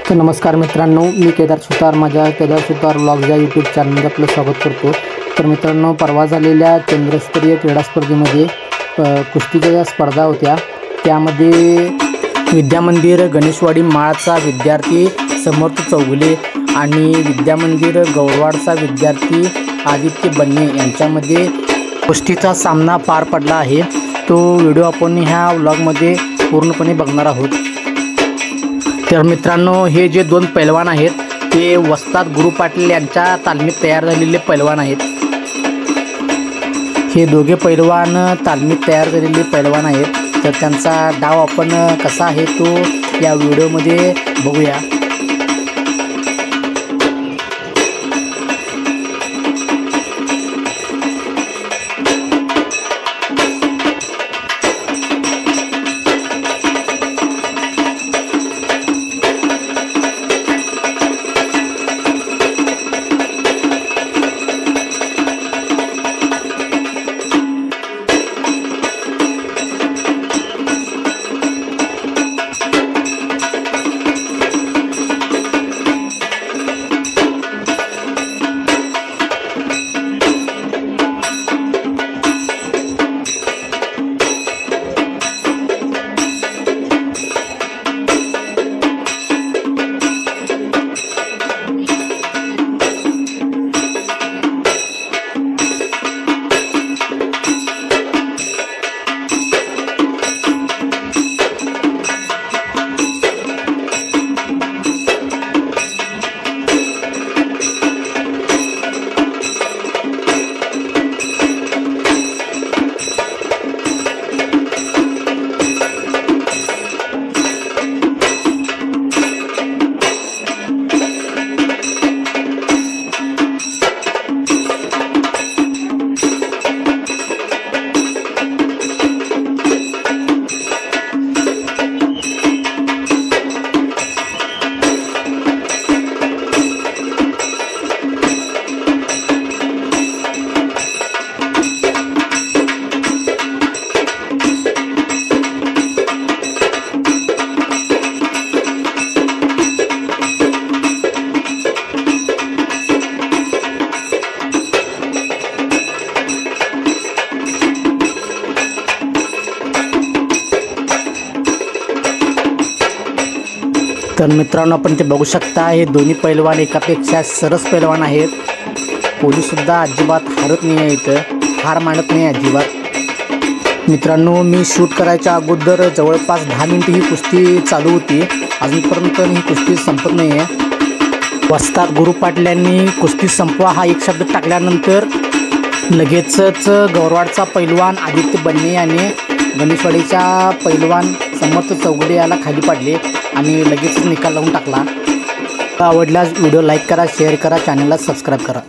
तर नमस्कार मित्रांनो, मी केदार सुतार माझ्या केदार सुतार व्लॉग्स या यूट्यूब चॅनलमध्ये आपलं स्वागत करतो। तर मित्रांनो, परवा झालेल्या केंद्रस्तरीय क्रीडा स्पर्धेमध्ये कुस्तीच्या ज्या स्पर्धा होत्या त्यामध्ये विद्यामंदिर गणेशवाडी माळचा विद्यार्थी समर्थ चौगुले आणि विद्यामंदिर गौरवाडचा विद्यार्थी आदित्य बन्ने यांच्यामध्ये कुस्तीचा सामना पार पडला आहे। तो व्हिडिओ आपण ह्या व्लॉगमध्ये पूर्णपणे बघणार आहोत। तर मित्रांनो, हे जे दोन पैलवान आहेत ते वस्ताद गुरु पाटील यांच्या तालमीत तयार झालेले पैलवान आहेत। हे दोघे पैलवान तालमीत तयार झालेले पैलवान आहेत। तर त्यांचा डाव आपण कसा आहे तो या व्हिडिओमध्ये बघूया। तर मित्रांनो, आपण ते बघू शकता, हे दोन्ही पैलवान एकापेक्षा सरस पैलवान आहेत। पोलीससुद्धा अजिबात हारत नाही आहे, इथं हार मानत नाही अजिबात। मित्रांनो, मी शूट करायच्या अगोदर जवळपास 10 मिनिटं ही कुस्ती चालू होती। अजूनपर्यंत ही कुस्ती संपत नाही आहे। वस्ताद गुरु पाटील यांनी कुस्ती संपवा हा एक शब्द टाकल्यानंतर लगेचच गौरवाडचा पैलवान आदित्य बन्ने याने गणेशवाडीच्या पैलवान समर्थ चौगुले याला खाली पाडले आणि लगेचच निकाल लावून टाकला। आवडल्यास व्हिडिओ लाईक करा, शेअर करा, चॅनलला सबस्क्राईब करा।